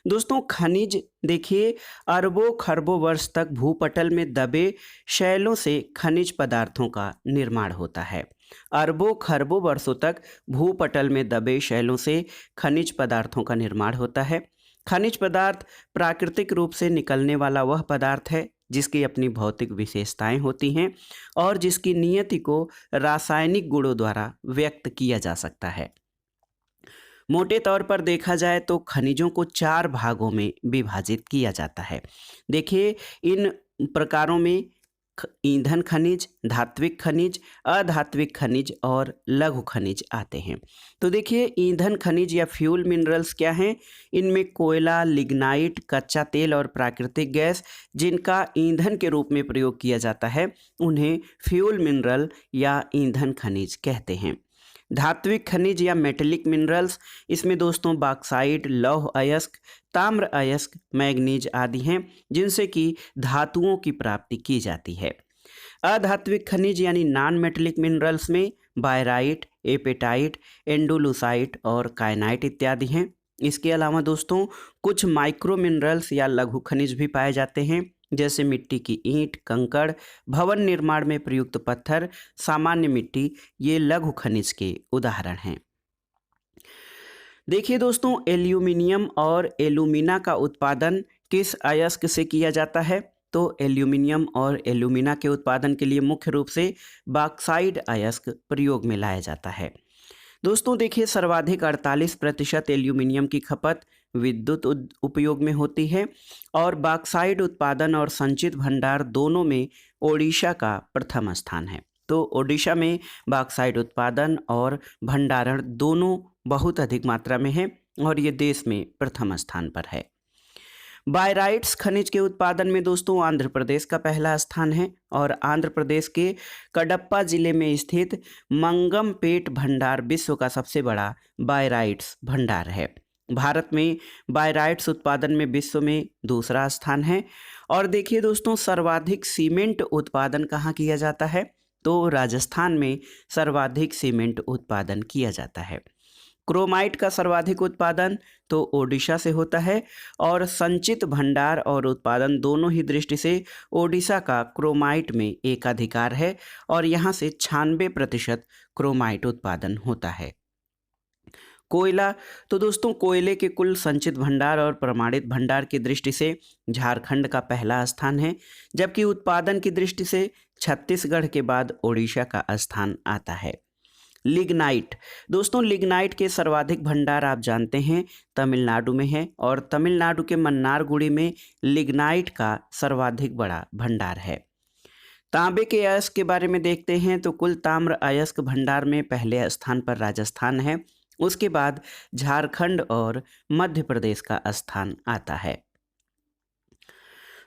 दोस्तों खनिज देखिए अरबों खरबों वर्ष तक भूपटल में दबे शैलों से खनिज पदार्थों का निर्माण होता है। अरबों खरबों वर्षों तक भूपटल में दबे शैलों से खनिज पदार्थों का निर्माण होता है। खनिज पदार्थ प्राकृतिक रूप से निकलने वाला वह पदार्थ है जिसकी अपनी भौतिक विशेषताएं होती हैं और जिसकी नियति को रासायनिक गुणों द्वारा व्यक्त किया जा सकता है। मोटे तौर पर देखा जाए तो खनिजों को चार भागों में विभाजित किया जाता है। देखिए इन प्रकारों में ईंधन खनिज, धात्विक खनिज, अधात्विक खनिज और लघु खनिज आते हैं। तो देखिए ईंधन खनिज या फ्यूल मिनरल्स क्या हैं? इनमें कोयला, लिग्नाइट, कच्चा तेल और प्राकृतिक गैस जिनका ईंधन के रूप में प्रयोग किया जाता है उन्हें फ्यूल मिनरल या ईंधन खनिज कहते हैं। धात्विक खनिज या मेटेलिक मिनरल्स, इसमें दोस्तों बॉक्साइट, लौह अयस्क, ताम्र अयस्क, मैग्नीज आदि हैं जिनसे कि धातुओं की प्राप्ति की जाती है। अधात्विक खनिज यानी नॉन मेटेलिक मिनरल्स में बायराइट, एपेटाइट, एंडोलूसाइट और कायनाइट इत्यादि हैं। इसके अलावा दोस्तों कुछ माइक्रो मिनरल्स या लघु खनिज भी पाए जाते हैं जैसे मिट्टी की ईंट, कंकड़, भवन निर्माण में प्रयुक्त पत्थर, सामान्य मिट्टी, ये लघु खनिज के उदाहरण हैं। देखिए दोस्तों एल्यूमिनियम और एल्यूमिना का उत्पादन किस अयस्क से किया जाता है? तो एल्यूमिनियम और एल्यूमिना के उत्पादन के लिए मुख्य रूप से बॉक्साइट अयस्क प्रयोग में लाया जाता है। दोस्तों देखिए सर्वाधिक 48% एल्यूमिनियम की खपत विद्युत उपयोग में होती है और बॉक्साइट उत्पादन और संचित भंडार दोनों में ओडिशा का प्रथम स्थान है। तो ओडिशा में बॉक्साइट उत्पादन और भंडारण दोनों बहुत अधिक मात्रा में है और ये देश में प्रथम स्थान पर है। बायराइट्स खनिज के उत्पादन में दोस्तों आंध्र प्रदेश का पहला स्थान है और आंध्र प्रदेश के कडप्पा जिले में स्थित मंगमपेट भंडार विश्व का सबसे बड़ा बायराइट्स भंडार है। भारत में बायराइट्स उत्पादन में विश्व में दूसरा स्थान है। और देखिए दोस्तों सर्वाधिक सीमेंट उत्पादन कहाँ किया जाता है? तो राजस्थान में सर्वाधिक सीमेंट उत्पादन किया जाता है। क्रोमाइट का सर्वाधिक उत्पादन तो ओडिशा से होता है और संचित भंडार और उत्पादन दोनों ही दृष्टि से ओडिशा का क्रोमाइट में एकाधिकार है और यहाँ से 96% क्रोमाइट उत्पादन होता है। कोयला, तो दोस्तों कोयले के कुल संचित भंडार और प्रमाणित भंडार की दृष्टि से झारखंड का पहला स्थान है, जबकि उत्पादन की दृष्टि से छत्तीसगढ़ के बाद ओडिशा का स्थान आता है। लिग्नाइट, दोस्तों लिग्नाइट के सर्वाधिक भंडार आप जानते हैं तमिलनाडु में है और तमिलनाडु के मन्नारगुड़ी में लिग्नाइट का सर्वाधिक बड़ा भंडार है। तांबे के अयस्क के बारे में देखते हैं तो कुल ताम्र अयस्क भंडार में पहले स्थान पर राजस्थान है, उसके बाद झारखंड और मध्य प्रदेश का स्थान आता है।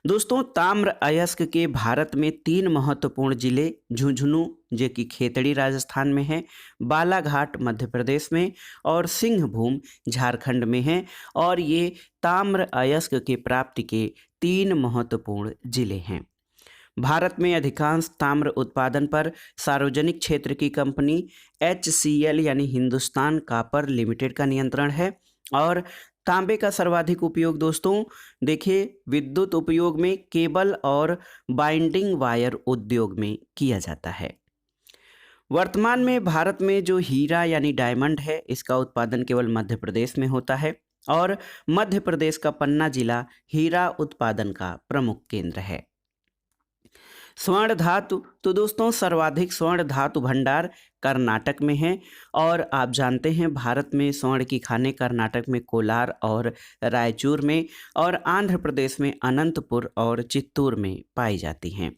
दोस्तों ताम्र अयस्क के भारत में 3 महत्वपूर्ण जिले झुंझुनू जो कि खेतड़ी राजस्थान में है, बालाघाट मध्य प्रदेश में और सिंहभूम झारखंड में है और ये ताम्र अयस्क के प्राप्ति के 3 महत्वपूर्ण जिले हैं। भारत में अधिकांश ताम्र उत्पादन पर सार्वजनिक क्षेत्र की कंपनी HCL यानी हिंदुस्तान कॉपर लिमिटेड का नियंत्रण है और तांबे का सर्वाधिक उपयोग दोस्तों देखिए विद्युत उपयोग में केबल और बाइंडिंग वायर उद्योग में किया जाता है। वर्तमान में भारत में जो हीरा यानी डायमंड है इसका उत्पादन केवल मध्य प्रदेश में होता है और मध्य प्रदेश का पन्ना जिला हीरा उत्पादन का प्रमुख केंद्र है। स्वर्ण धातु, तो दोस्तों सर्वाधिक स्वर्ण धातु भंडार कर्नाटक में है और आप जानते हैं भारत में स्वर्ण की खानें कर्नाटक में कोलार और रायचूर में और आंध्र प्रदेश में अनंतपुर और चित्तूर में पाई जाती हैं।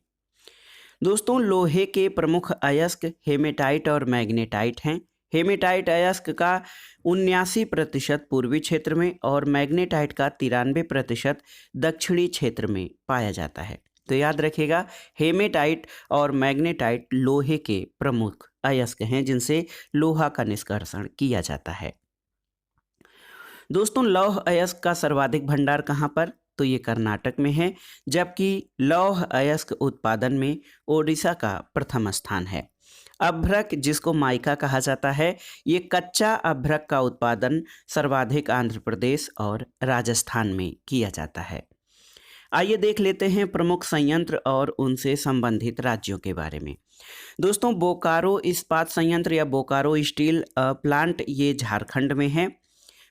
दोस्तों लोहे के प्रमुख अयस्क हेमेटाइट और मैग्नेटाइट हैं। हेमेटाइट अयस्क का 79% पूर्वी क्षेत्र में और मैग्नेटाइट का 93% दक्षिणी क्षेत्र में पाया जाता है। तो याद रखिएगा हेमेटाइट और मैग्नेटाइट लोहे के प्रमुख अयस्क हैं जिनसे लोहा का निष्कर्षण किया जाता है। दोस्तों लौह अयस्क का सर्वाधिक भंडार कहाँ पर? तो ये कर्नाटक में है, जबकि लौह अयस्क उत्पादन में ओडिशा का प्रथम स्थान है। अभ्रक जिसको माइका कहा जाता है, ये कच्चा अभ्रक का उत्पादन सर्वाधिक आंध्र प्रदेश और राजस्थान में किया जाता है। आइए देख लेते हैं प्रमुख संयंत्र और उनसे संबंधित राज्यों के बारे में। दोस्तों, बोकारो इस्पात संयंत्र या बोकारो स्टील प्लांट ये झारखंड में है।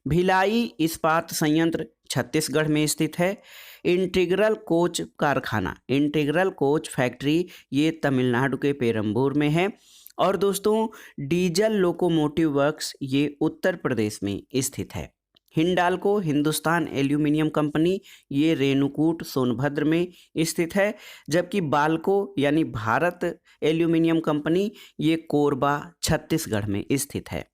भिलाई इस्पात संयंत्र छत्तीसगढ़ में स्थित है। इंटीग्रल कोच कारखाना, इंटीग्रल कोच फैक्ट्री ये तमिलनाडु के पेरम्बूर में है। और दोस्तों, डीजल लोकोमोटिव वर्क्स ये उत्तर प्रदेश में स्थित है। हिंडाल्को हिंदुस्तान एल्यूमिनियम कंपनी ये रेणुकूट सोनभद्र में स्थित है, जबकि बाल्को यानी भारत एल्यूमिनियम कंपनी ये कोरबा छत्तीसगढ़ में स्थित है।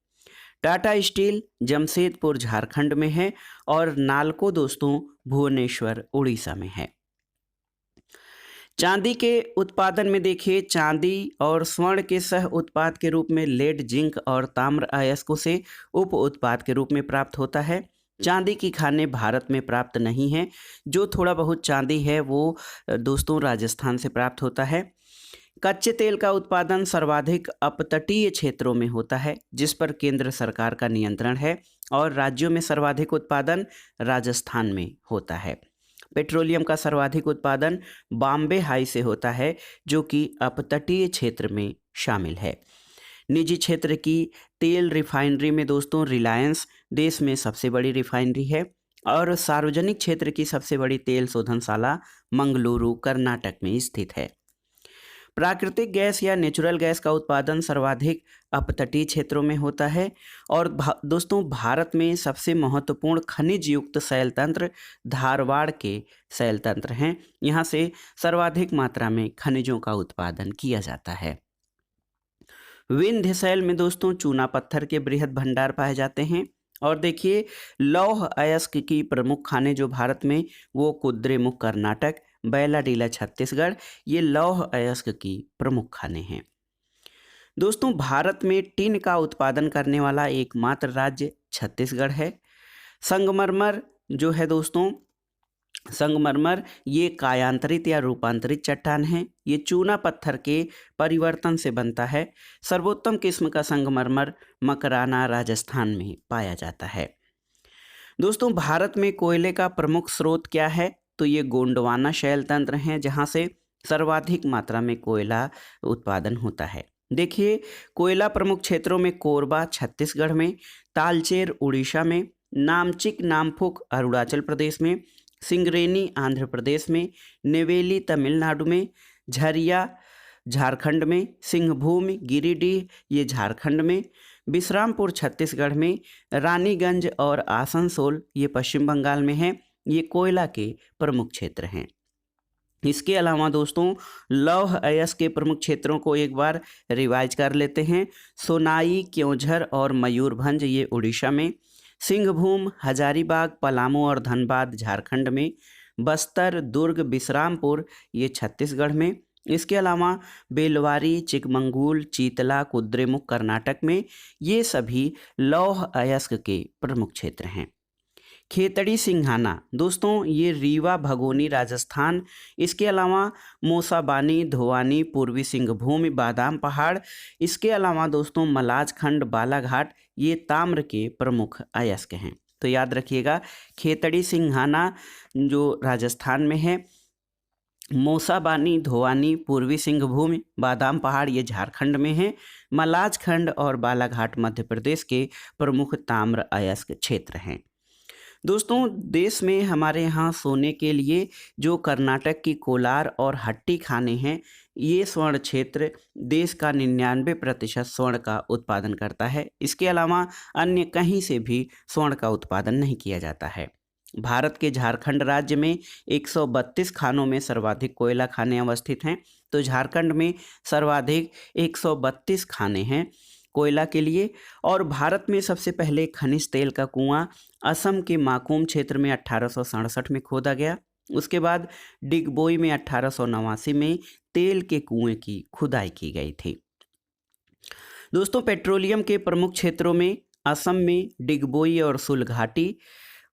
टाटा स्टील जमशेदपुर झारखंड में है और नाल्को दोस्तों भुवनेश्वर उड़ीसा में है। चांदी के उत्पादन में देखिए, चांदी और स्वर्ण के सह उत्पाद के रूप में लेड, जिंक और ताम्र अयस्कों से उप उत्पाद के रूप में प्राप्त होता है। चांदी की खानें भारत में प्राप्त नहीं है। जो थोड़ा बहुत चांदी है वो दोस्तों राजस्थान से प्राप्त होता है। कच्चे तेल का उत्पादन सर्वाधिक अपतटीय क्षेत्रों में होता है, जिस पर केंद्र सरकार का नियंत्रण है, और राज्यों में सर्वाधिक उत्पादन राजस्थान में होता है। पेट्रोलियम का सर्वाधिक उत्पादन बॉम्बे हाई से होता है, जो कि अपतटीय क्षेत्र में शामिल है। निजी क्षेत्र की तेल रिफाइनरी में दोस्तों रिलायंस देश में सबसे बड़ी रिफाइनरी है, और सार्वजनिक क्षेत्र की सबसे बड़ी तेल शोधनशाला मंगलुरु कर्नाटक में स्थित है। प्राकृतिक गैस या नेचुरल गैस का उत्पादन सर्वाधिक अपतटीय क्षेत्रों में होता है। और दोस्तों, भारत में सबसे महत्वपूर्ण खनिज युक्त शैल तंत्र धारवाड़ के शैल तंत्र हैं। यहाँ से सर्वाधिक मात्रा में खनिजों का उत्पादन किया जाता है। विंध्य शैल में दोस्तों चूना पत्थर के बृहद भंडार पाए जाते हैं। और देखिए, लौह अयस्क की प्रमुख खानें जो भारत में, वो कुद्रेमुख कर्नाटक, बैलाडीला छत्तीसगढ़, ये लौह अयस्क की प्रमुख खानें हैं। दोस्तों, भारत में टिन का उत्पादन करने वाला एकमात्र राज्य छत्तीसगढ़ है। संगमरमर जो है दोस्तों, संगमरमर ये कायांतरित या रूपांतरित चट्टान है। ये चूना पत्थर के परिवर्तन से बनता है। सर्वोत्तम किस्म का संगमरमर मकराना राजस्थान में पाया जाता है। दोस्तों, भारत में कोयले का प्रमुख स्रोत क्या है? तो ये गोंडवाना शैल तंत्र हैं, जहाँ से सर्वाधिक मात्रा में कोयला उत्पादन होता है। देखिए, कोयला प्रमुख क्षेत्रों में कोरबा छत्तीसगढ़ में, तालचेर उड़ीसा में, नामचिक नामफुक अरुणाचल प्रदेश में, सिंगरेनी आंध्र प्रदेश में, नेवेली तमिलनाडु में, झरिया झारखंड में, सिंहभूम गिरिडीह ये झारखंड में, विश्रामपुर छत्तीसगढ़ में, रानीगंज और आसनसोल ये पश्चिम बंगाल में है। ये कोयला के प्रमुख क्षेत्र हैं। इसके अलावा दोस्तों, लौह अयस्क के प्रमुख क्षेत्रों को एक बार रिवाइज कर लेते हैं। सोनाई, क्योंझर और मयूरभंज ये उड़ीसा में, सिंहभूम, हजारीबाग, पलामू और धनबाद झारखंड में, बस्तर, दुर्ग, विश्रामपुर ये छत्तीसगढ़ में। इसके अलावा बेलवारी, चिकमंगलूर, चीतला, कुद्रेमुख कर्नाटक में, ये सभी लौह अयस्क के प्रमुख क्षेत्र हैं। खेतड़ी सिंघाना दोस्तों ये रीवा भगोनी राजस्थान, इसके अलावा मोसाबानी, धोवानी, पूर्वी सिंहभूम, बादाम पहाड़, इसके अलावा दोस्तों मलाजखंड, बालाघाट ये ताम्र के प्रमुख अयस्क हैं। तो याद रखिएगा, खेतड़ी सिंघाना जो राजस्थान में है, मोसाबानी, धोवानी, पूर्वी सिंहभूम, बादाम पहाड़ ये झारखंड में है, मलाजखंड और बालाघाट मध्य प्रदेश के प्रमुख ताम्र अयस्क क्षेत्र हैं। दोस्तों, देश में हमारे यहाँ सोने के लिए जो कर्नाटक की कोलार और हट्टी खानें हैं, ये स्वर्ण क्षेत्र देश का 99% स्वर्ण का उत्पादन करता है। इसके अलावा अन्य कहीं से भी स्वर्ण का उत्पादन नहीं किया जाता है। भारत के झारखंड राज्य में 132 खानों में सर्वाधिक कोयला खानें अवस्थित हैं। तो झारखंड में सर्वाधिक 132 खानें हैं कोयला के लिए। और भारत में सबसे पहले खनिज तेल का कुआं असम के माकुम क्षेत्र में 1867 में खोदा गया। उसके बाद डिगबोई में 1889 में तेल के कुएं की खुदाई की गई थी। दोस्तों, पेट्रोलियम के प्रमुख क्षेत्रों में असम में डिगबोई और सुलघाटी,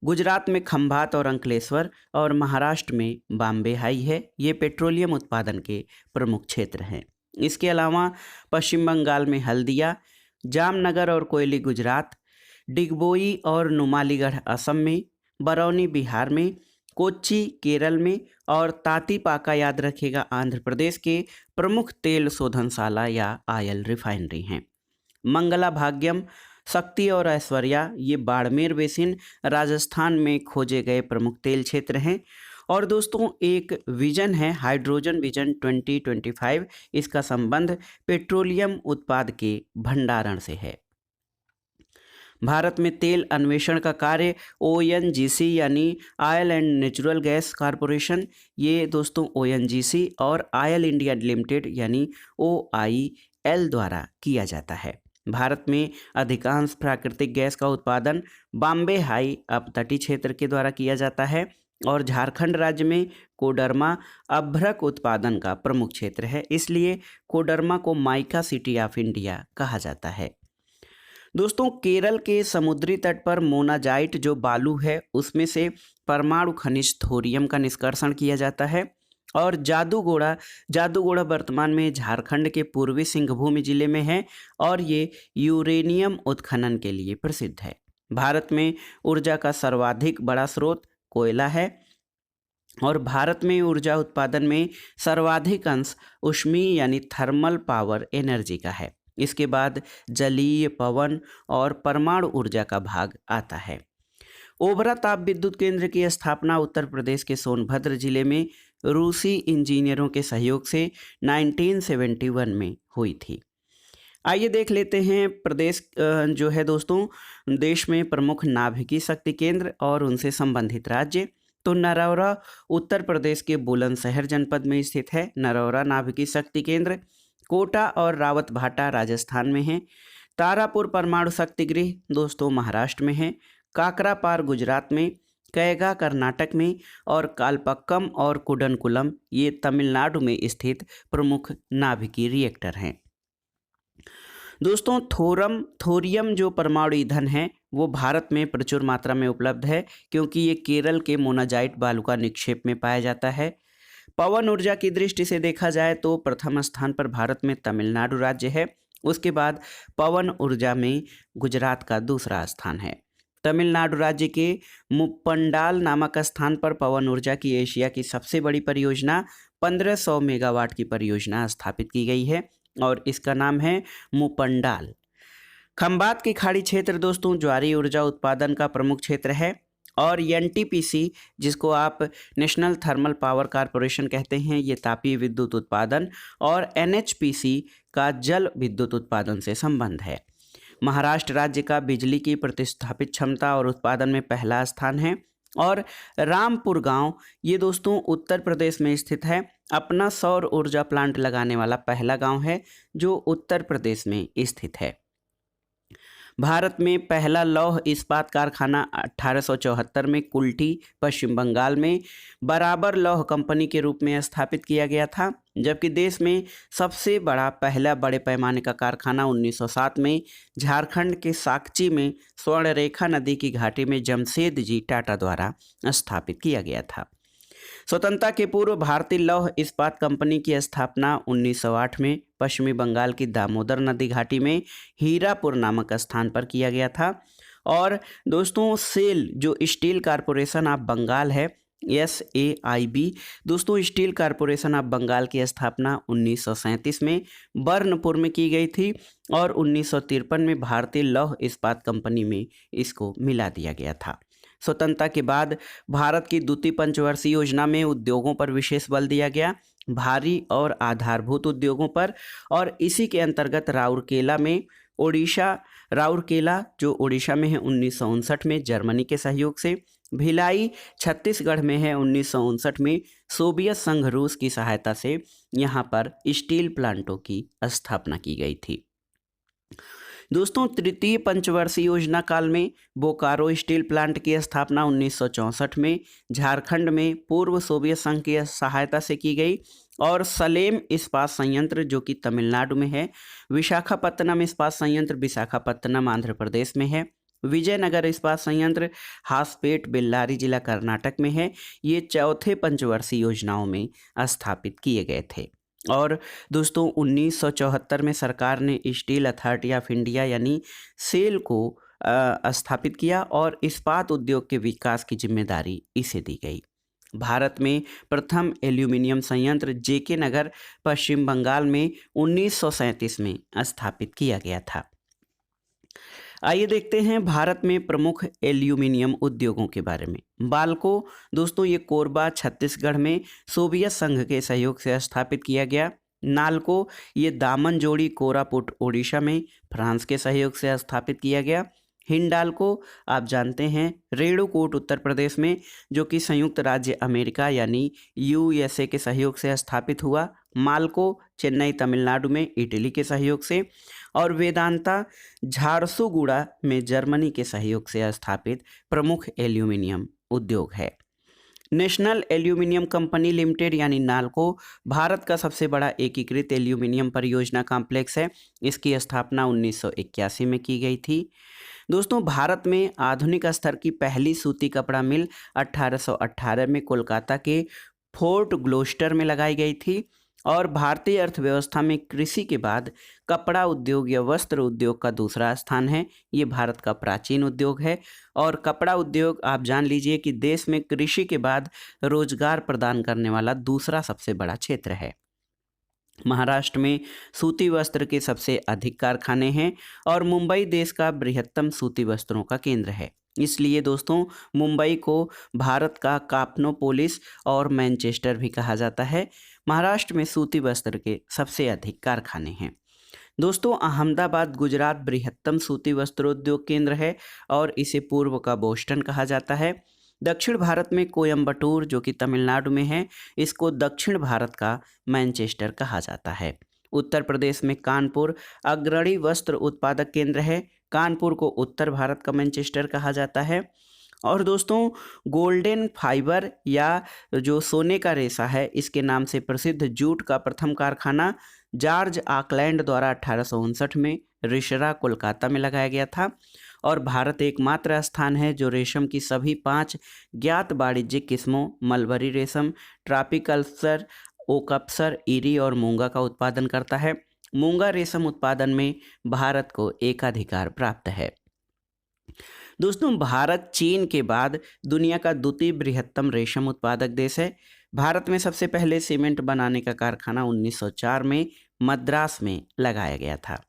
गुजरात में खंभात और अंकलेश्वर, और महाराष्ट्र में बॉम्बे हाई है। ये पेट्रोलियम उत्पादन के प्रमुख क्षेत्र हैं। इसके अलावा पश्चिम बंगाल में हल्दिया, जामनगर और कोयली गुजरात, डिगबोई और नुमालीगढ़ असम में, बरौनी बिहार में, कोच्चि केरल में और तातीपाका याद रखिएगा आंध्र प्रदेश के प्रमुख तेल शोधनशाला या ऑयल रिफाइनरी हैं। मंगला भाग्यम, शक्ति और ऐश्वर्या ये बाड़मेर बेसिन राजस्थान में खोजे गए प्रमुख तेल क्षेत्र हैं। और दोस्तों एक विजन है हाइड्रोजन विजन 2025, इसका संबंध पेट्रोलियम उत्पाद के भंडारण से है। भारत में तेल अन्वेषण का कार्य ONGC यानी oil and natural gas corporation, ये दोस्तों ONGC और ऑयल इंडिया लिमिटेड यानी OIL द्वारा किया जाता है। भारत में अधिकांश प्राकृतिक गैस का उत्पादन बॉम्बे हाई अपतटीय क्षेत्र के द्वारा किया जाता है और झारखंड राज्य में कोडरमा अभ्रक उत्पादन का प्रमुख क्षेत्र है, इसलिए कोडरमा को माइका सिटी ऑफ इंडिया कहा जाता है। दोस्तों केरल के समुद्री तट पर मोनाजाइट जो बालू है उसमें से परमाणु खनिज थोरियम का निष्कर्षण किया जाता है। और जादूगोड़ा वर्तमान में झारखंड के पूर्वी सिंहभूम जिले में है और ये यूरेनियम उत्खनन के लिए प्रसिद्ध है। भारत में ऊर्जा का सर्वाधिक बड़ा स्रोत कोयला है और भारत में ऊर्जा उत्पादन में सर्वाधिक अंश ऊष्मीय यानी थर्मल पावर एनर्जी का है। इसके बाद जलीय, पवन और परमाणु ऊर्जा का भाग आता है। ओबरा ताप विद्युत केंद्र की स्थापना उत्तर प्रदेश के सोनभद्र जिले में रूसी इंजीनियरों के सहयोग से 1971 में हुई थी। आइए देख लेते हैं प्रदेश जो है दोस्तों देश में प्रमुख नाभिकीय शक्ति केंद्र और उनसे संबंधित राज्य। तो नरौरा उत्तर प्रदेश के बुलंदशहर जनपद में स्थित है, नरौरा नाभिकीय शक्ति केंद्र। कोटा और रावतभाटा राजस्थान में है। तारापुर परमाणु शक्ति गृह दोस्तों महाराष्ट्र में है। काकरापार गुजरात में, कैगा कर्नाटक में और कालपक्कम और कुडनकुलम ये तमिलनाडु में स्थित प्रमुख नाभिकीय रिएक्टर हैं। दोस्तों थोरियम जो परमाणु ईंधन है वो भारत में प्रचुर मात्रा में उपलब्ध है क्योंकि ये केरल के मोनाजाइट बालू का निक्षेप में पाया जाता है। पवन ऊर्जा की दृष्टि से देखा जाए तो प्रथम स्थान पर भारत में तमिलनाडु राज्य है, उसके बाद पवन ऊर्जा में गुजरात का दूसरा स्थान है। तमिलनाडु राज्य के मुप्पंडाल नामक स्थान पर पवन ऊर्जा की एशिया की सबसे बड़ी परियोजना 1500 मेगावाट की परियोजना स्थापित की गई है और इसका नाम है मुप्पंडाल। खंबात की खाड़ी क्षेत्र दोस्तों ज्वारी ऊर्जा उत्पादन का प्रमुख क्षेत्र है और NTPC जिसको आप नेशनल थर्मल पावर कॉरपोरेशन कहते हैं ये तापीय विद्युत उत्पादन और NHPC का जल विद्युत उत्पादन से संबंध है। महाराष्ट्र राज्य का बिजली की प्रतिस्थापित क्षमता और उत्पादन में पहला स्थान है और रामपुर गांव ये दोस्तों उत्तर प्रदेश में स्थित है, अपना सौर ऊर्जा प्लांट लगाने वाला पहला गांव है जो उत्तर प्रदेश में स्थित है। भारत में पहला लौह इस्पात कारखाना 1874 में कुल्टी पश्चिम बंगाल में बराबर लौह कंपनी के रूप में स्थापित किया गया था, जबकि देश में सबसे बड़ा पहला बड़े पैमाने का कारखाना 1907 में झारखंड के साकची में स्वर्णरेखा नदी की घाटी में जमशेद जी टाटा द्वारा स्थापित किया गया था। स्वतंत्रता के पूर्व भारतीय लौह इस्पात कंपनी की स्थापना 1908 में पश्चिमी बंगाल की दामोदर नदी घाटी में हीरापुर नामक स्थान पर किया गया था। और दोस्तों सेल जो स्टील कॉरपोरेशन ऑफ बंगाल है SAIB दोस्तों स्टील कॉरपोरेशन ऑफ बंगाल की स्थापना 1937 में बर्नपुर में की गई थी और 1953 में भारतीय लौह इस्पात कंपनी में इसको मिला दिया गया था। स्वतंत्रता के बाद भारत की द्वितीय पंचवर्षीय योजना में उद्योगों पर विशेष बल दिया गया, भारी और आधारभूत उद्योगों पर, और इसी के अंतर्गत राउरकेला जो ओडिशा में है 1959 में जर्मनी के सहयोग से, भिलाई छत्तीसगढ़ में है 1959 में सोवियत संघ रूस की सहायता से यहाँ पर स्टील प्लांटों की स्थापना की गई थी। दोस्तों तृतीय पंचवर्षीय योजना काल में बोकारो स्टील प्लांट की स्थापना 1964 में झारखंड में पूर्व सोवियत संघ की सहायता से की गई और सलेम इस्पात संयंत्र जो कि तमिलनाडु में है, विशाखापत्तनम इस्पात संयंत्र विशाखापत्तनम आंध्र प्रदेश में है, विजयनगर इस्पात संयंत्र हासपेट बेल्लारी जिला कर्नाटक में है। ये चौथे पंचवर्षीय योजनाओं में स्थापित किए गए थे। और दोस्तों 1974 में सरकार ने स्टील अथॉरिटी ऑफ इंडिया यानी सेल को स्थापित किया और इस्पात उद्योग के विकास की जिम्मेदारी इसे दी गई। भारत में प्रथम एल्यूमीनियम संयंत्र जेके नगर पश्चिम बंगाल में 1937 में स्थापित किया गया था। आइए देखते हैं भारत में प्रमुख एल्यूमीनियम उद्योगों के बारे में। बाल्को दोस्तों ये कोरबा छत्तीसगढ़ में सोवियत संघ के सहयोग से स्थापित किया गया। नालको ये दामनजोड़ी कोरापुट ओडिशा में फ्रांस के सहयोग से स्थापित किया गया। हिंडाल्को आप जानते हैं रेणुकूट उत्तर प्रदेश में, जो कि संयुक्त राज्य अमेरिका यानी यूएसए के सहयोग से स्थापित हुआ। माल्को चेन्नई तमिलनाडु में इटली के सहयोग से, और वेदांता झारसुगुड़ा में जर्मनी के सहयोग से स्थापित प्रमुख एल्यूमीनियम उद्योग है। नेशनल एल्यूमीनियम कंपनी लिमिटेड यानी नाल्को भारत का सबसे बड़ा एकीकृत एल्यूमीनियम परियोजना कॉम्प्लेक्स है। इसकी स्थापना 1981 में की गई थी। दोस्तों भारत में आधुनिक स्तर की पहली सूती कपड़ा मिल 1818 में कोलकाता के फोर्ट ग्लोस्टर में लगाई गई थी। और भारतीय अर्थव्यवस्था में कृषि के बाद कपड़ा उद्योग या वस्त्र उद्योग का दूसरा स्थान है। ये भारत का प्राचीन उद्योग है और कपड़ा उद्योग आप जान लीजिए कि देश में कृषि के बाद रोजगार प्रदान करने वाला दूसरा सबसे बड़ा क्षेत्र है। महाराष्ट्र में सूती वस्त्र के सबसे अधिक कारखाने हैं और मुंबई देश का बृहत्तम सूती वस्त्रों का केंद्र है। इसलिए दोस्तों मुंबई को भारत का काप्नोपोलिस और मैनचेस्टर भी कहा जाता है। महाराष्ट्र में सूती वस्त्र के सबसे अधिक कारखाने हैं। दोस्तों अहमदाबाद गुजरात बृहत्तम सूती वस्त्रोद्योग केंद्र है और इसे पूर्व का बोस्टन कहा जाता है। दक्षिण भारत में कोयम्बटूर जो कि तमिलनाडु में है, इसको दक्षिण भारत का मैनचेस्टर कहा जाता है। उत्तर प्रदेश में कानपुर अग्रणी वस्त्र उत्पादक केंद्र है। कानपुर को उत्तर भारत का मैनचेस्टर कहा जाता है। और दोस्तों गोल्डन फाइबर या जो सोने का रेशा है, इसके नाम से प्रसिद्ध जूट का प्रथम कारखाना जॉर्ज ऑकलैंड द्वारा 1859 में रिसरा कोलकाता में लगाया गया था। और भारत एकमात्र स्थान है जो रेशम की सभी 5 ज्ञात वाणिज्यिक किस्मों मलबरी रेशम, ट्रॉपिकल्चर, ओकप्सर, इरी और मूंगा का उत्पादन करता है। मूंगा रेशम उत्पादन में भारत को एकाधिकार प्राप्त है। दोस्तों भारत चीन के बाद दुनिया का द्वितीय बृहत्तम रेशम उत्पादक देश है। भारत में सबसे पहले सीमेंट बनाने का कारखाना 1904 में मद्रास में लगाया गया था।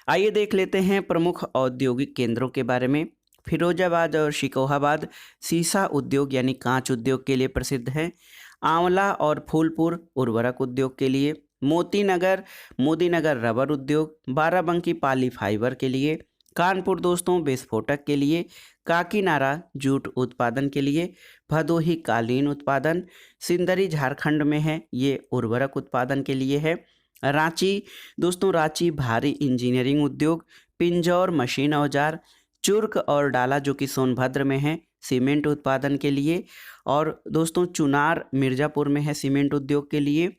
आइए देख लेते हैं प्रमुख औद्योगिक केंद्रों के बारे में। फिरोजाबाद और शिकोहाबाद सीसा उद्योग यानी कांच उद्योग के लिए प्रसिद्ध है। आंवला और फूलपुर उर्वरक उद्योग के लिए। मोदीनगर रबर उद्योग। बाराबंकी पाली फाइबर के लिए। कानपुर दोस्तों विस्फोटक के लिए। काकीनाडा जूट उत्पादन के लिए। भदोही कालीन उत्पादन। सिंदरी झारखंड में है, ये उर्वरक उत्पादन के लिए है। रांची दोस्तों रांची भारी इंजीनियरिंग उद्योग। पिंजौर मशीन औजार। चुर्क और डाला जो कि सोनभद्र में है, सीमेंट उत्पादन के लिए। और दोस्तों चुनार मिर्ज़ापुर में है सीमेंट उद्योग के लिए।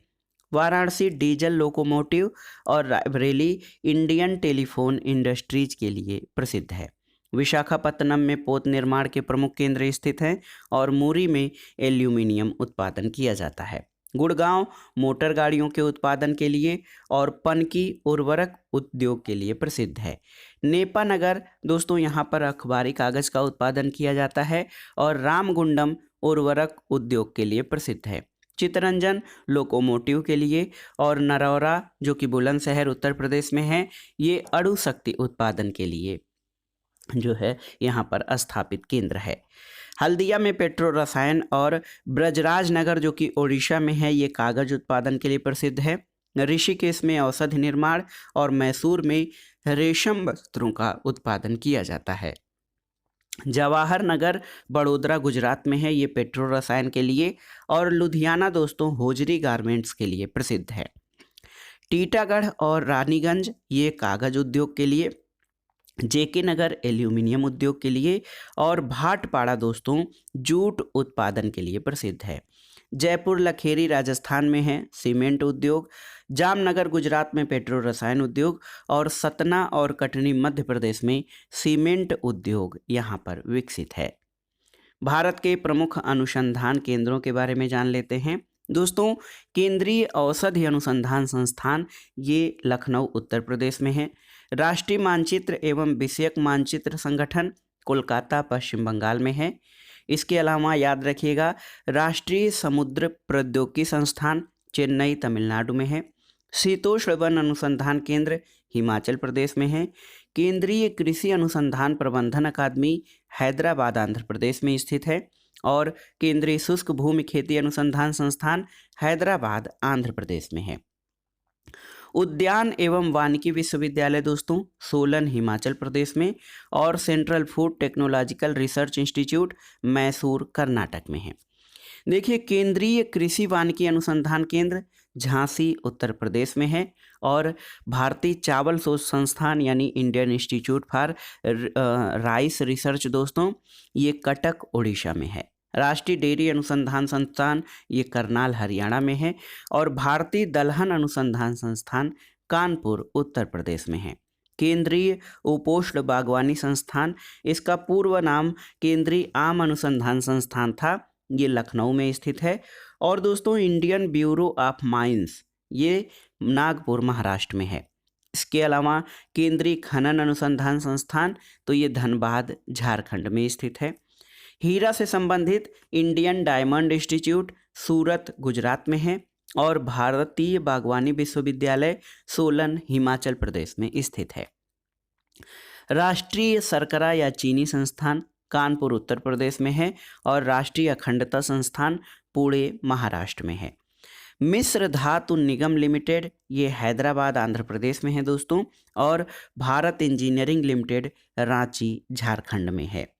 वाराणसी डीजल लोकोमोटिव और रायबरेली इंडियन टेलीफोन इंडस्ट्रीज के लिए प्रसिद्ध है। विशाखापत्तनम में पोत निर्माण के प्रमुख केंद्र स्थित हैं और मुरी में एल्यूमीनियम उत्पादन किया जाता है। गुड़गांव मोटर गाड़ियों के उत्पादन के लिए और पनकी उर्वरक उद्योग के लिए प्रसिद्ध है। नेपानगर दोस्तों यहाँ पर अखबारी कागज़ का उत्पादन किया जाता है और रामगुंडम उर्वरक उद्योग के लिए प्रसिद्ध है। चितरंजन लोकोमोटिव के लिए और नरौरा जो कि बुलंदशहर उत्तर प्रदेश में है, ये अणु शक्ति उत्पादन के लिए जो है यहाँ पर स्थापित केंद्र है। हल्दिया में पेट्रो रसायन और ब्रजराज नगर जो कि ओडिशा में है, ये कागज उत्पादन के लिए प्रसिद्ध है। ऋषिकेश में औषधि निर्माण और मैसूर में रेशम वस्त्रों का उत्पादन किया जाता है। जवाहर नगर बड़ोदरा गुजरात में है, ये पेट्रो रसायन के लिए। और लुधियाना दोस्तों होजरी गारमेंट्स के लिए प्रसिद्ध है। टीटागढ़ और रानीगंज ये कागज उद्योग के लिए। जेके नगर एल्यूमिनियम उद्योग के लिए। और भाटपाड़ा दोस्तों जूट उत्पादन के लिए प्रसिद्ध है। जयपुर लखेरी राजस्थान में है सीमेंट उद्योग। जामनगर गुजरात में पेट्रो रसायन उद्योग। और सतना और कटनी मध्य प्रदेश में सीमेंट उद्योग यहाँ पर विकसित है। भारत के प्रमुख अनुसंधान केंद्रों के बारे में जान लेते हैं। दोस्तों, केंद्रीय औषधि अनुसंधान संस्थान ये लखनऊ उत्तर प्रदेश में है। राष्ट्रीय मानचित्र एवं विषयक मानचित्र संगठन कोलकाता पश्चिम बंगाल में है। इसके अलावा याद रखिएगा, राष्ट्रीय समुद्र प्रौद्योगिकी संस्थान चेन्नई तमिलनाडु में है। शीतोष्ण वन अनुसंधान केंद्र हिमाचल प्रदेश में है। केंद्रीय कृषि अनुसंधान प्रबंधन अकादमी हैदराबाद आंध्र प्रदेश में स्थित है। और केंद्रीय शुष्क भूमि खेती अनुसंधान संस्थान हैदराबाद आंध्र प्रदेश में है। उद्यान एवं वानिकी विश्वविद्यालय दोस्तों सोलन हिमाचल प्रदेश में और central food technological research institute Mysore Karnataka में है। देखिए, केंद्रीय कृषि वानिकी अनुसंधान केंद्र झांसी उत्तर प्रदेश में है। और भारतीय चावल शोध संस्थान यानी Indian institute for rice research दोस्तों ये कटक उड़ीसा में है। राष्ट्रीय डेयरी अनुसंधान संस्थान ये करनाल हरियाणा में है। और भारतीय दलहन अनुसंधान संस्थान कानपुर उत्तर प्रदेश में है। केंद्रीय उपोष्ण बागवानी संस्थान, इसका पूर्व नाम केंद्रीय आम अनुसंधान संस्थान था, ये लखनऊ में स्थित है। और दोस्तों, इंडियन ब्यूरो ऑफ माइंस ये नागपुर महाराष्ट्र में है। इसके अलावा केंद्रीय खनन अनुसंधान संस्थान तो ये धनबाद झारखंड में स्थित है। हीरा से संबंधित Indian diamond institute Surat Gujarat में है। और भारतीय बागवानी विश्वविद्यालय सोलन हिमाचल प्रदेश में स्थित है। राष्ट्रीय शर्करा या चीनी संस्थान कानपुर उत्तर प्रदेश में है। और राष्ट्रीय अखंडता संस्थान पुणे महाराष्ट्र में है। मिस्र धातु निगम लिमिटेड ये हैदराबाद आंध्र प्रदेश में है दोस्तों। और भारत इंजीनियरिंग लिमिटेड रांची झारखंड में है।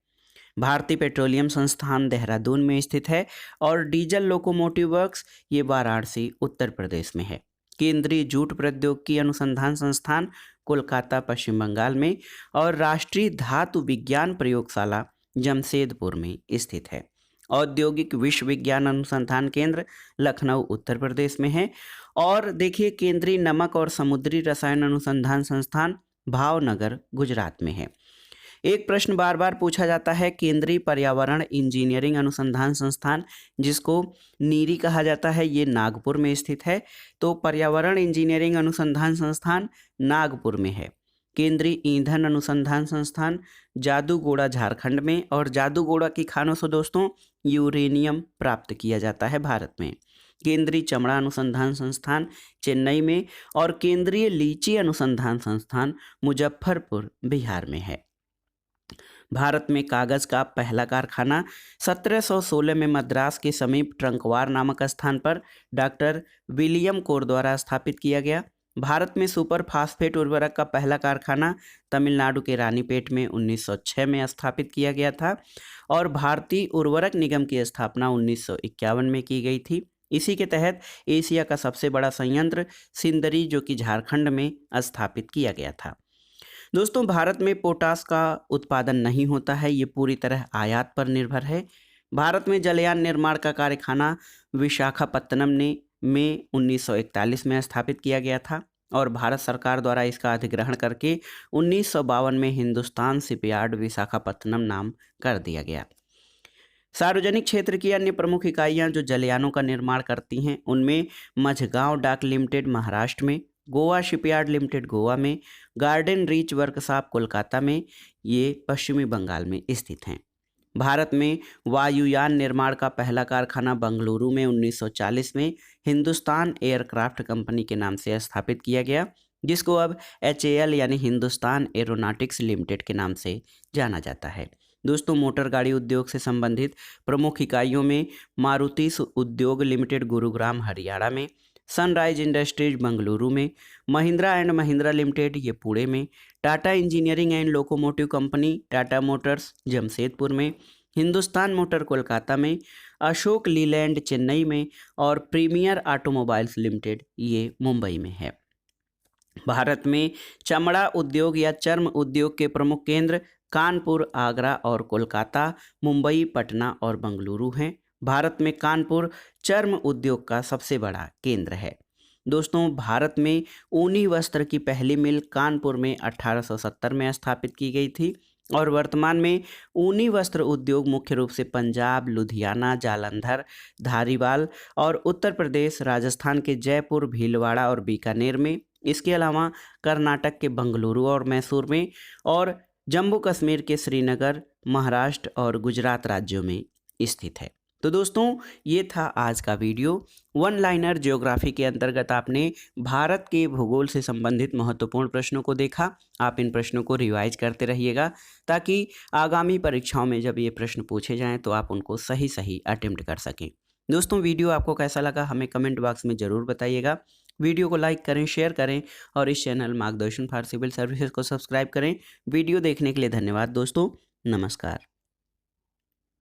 भारतीय पेट्रोलियम संस्थान देहरादून में स्थित है। और डीजल लोकोमोटिव वर्क्स ये वाराणसी उत्तर प्रदेश में है। केंद्रीय जूट प्रौद्योगिकी अनुसंधान संस्थान कोलकाता पश्चिम बंगाल में। और राष्ट्रीय धातु विज्ञान प्रयोगशाला जमशेदपुर में स्थित है। औद्योगिक विश्वविज्ञान अनुसंधान केंद्र लखनऊ उत्तर प्रदेश में है। और देखिए, केंद्रीय नमक और समुद्री रसायन अनुसंधान संस्थान भावनगर गुजरात में है। एक प्रश्न बार बार पूछा जाता है, केंद्रीय पर्यावरण इंजीनियरिंग अनुसंधान संस्थान जिसको नीरी कहा जाता है ये नागपुर में स्थित है। तो पर्यावरण इंजीनियरिंग अनुसंधान संस्थान नागपुर में है। केंद्रीय ईंधन अनुसंधान संस्थान जादूगोड़ा झारखंड में। और जादूगोड़ा की खानों से दोस्तों यूरेनियम प्राप्त किया जाता है भारत में। केंद्रीय चमड़ा अनुसंधान संस्थान चेन्नई में। और केंद्रीय लीची अनुसंधान संस्थान मुजफ्फरपुर बिहार में है। भारत में कागज का पहला कारखाना 1716 में मद्रास के समीप ट्रंकवार नामक स्थान पर डॉक्टर विलियम कोर द्वारा स्थापित किया गया। भारत में सुपर फास्फेट उर्वरक का पहला कारखाना तमिलनाडु के रानीपेट में 1906 में स्थापित किया गया था। और भारतीय उर्वरक निगम की स्थापना 1951 में की गई थी। इसी के तहत एशिया का सबसे बड़ा संयंत्र सिंदरी जो कि झारखंड में स्थापित किया गया था। दोस्तों, भारत में पोटास का उत्पादन नहीं होता है, ये पूरी तरह आयात पर निर्भर है। भारत में जलयान निर्माण का कारखाना विशाखापत्तनम ने में 1941 में स्थापित किया गया था। और भारत सरकार द्वारा इसका अधिग्रहण करके 1952 में हिंदुस्तान शिपयार्ड विशाखापत्तनम नाम कर दिया गया। सार्वजनिक क्षेत्र की अन्य प्रमुख इकाइयां जो जलयानों का निर्माण करती हैं उनमें मझगांव डाक लिमिटेड महाराष्ट्र में, गोवा शिपयार्ड लिमिटेड गोवा में, गार्डन रीच वर्कशॉप कोलकाता में, ये पश्चिमी बंगाल में स्थित हैं। भारत में वायुयान निर्माण का पहला कारखाना बंगलुरु में 1940 में हिंदुस्तान एयरक्राफ्ट कंपनी के नाम से स्थापित किया गया, जिसको अब HAL यानी हिंदुस्तान एरोनॉटिक्स लिमिटेड के नाम से जाना जाता है। दोस्तों, मोटर गाड़ी उद्योग से संबंधित प्रमुख इकाइयों में मारुति उद्योग लिमिटेड गुरुग्राम हरियाणा में, सनराइज इंडस्ट्रीज बेंगलुरु में, महिंद्रा एंड महिंद्रा लिमिटेड ये पुणे में, Tata engineering and locomotive company Tata Motors Jamshedpur में, हिंदुस्तान मोटर कोलकाता में, अशोक लीलैंड चेन्नई में और प्रीमियर ऑटोमोबाइल्स लिमिटेड ये मुंबई में है। भारत में चमड़ा उद्योग या चर्म उद्योग के प्रमुख केंद्र कानपुर, आगरा और कोलकाता, मुंबई, पटना और बेंगलुरु हैं। भारत में कानपुर चर्म उद्योग का सबसे बड़ा केंद्र है। दोस्तों, भारत में ऊनी वस्त्र की पहली मिल कानपुर में 1870 में स्थापित की गई थी। और वर्तमान में ऊनी वस्त्र उद्योग मुख्य रूप से पंजाब, लुधियाना, जालंधर, धारीवाल और उत्तर प्रदेश, राजस्थान के जयपुर, भीलवाड़ा और बीकानेर में, इसके अलावा कर्नाटक के बंगलुरु और मैसूर में और जम्मू कश्मीर के श्रीनगर, महाराष्ट्र और गुजरात राज्यों में स्थित है। तो दोस्तों, ये था आज का वीडियो। वन लाइनर ज्योग्राफी के अंतर्गत आपने भारत के भूगोल से संबंधित महत्वपूर्ण प्रश्नों को देखा। आप इन प्रश्नों को रिवाइज करते रहिएगा ताकि आगामी परीक्षाओं में जब ये प्रश्न पूछे जाएं तो आप उनको सही सही अटेम्प्ट कर सकें। दोस्तों, वीडियो आपको कैसा लगा हमें कमेंट बॉक्स में ज़रूर बताइएगा। वीडियो को लाइक करें, शेयर करें और इस चैनल मार्गदर्शन फॉर सिविल सर्विसेज को सब्सक्राइब करें। वीडियो देखने के लिए धन्यवाद दोस्तों। नमस्कार।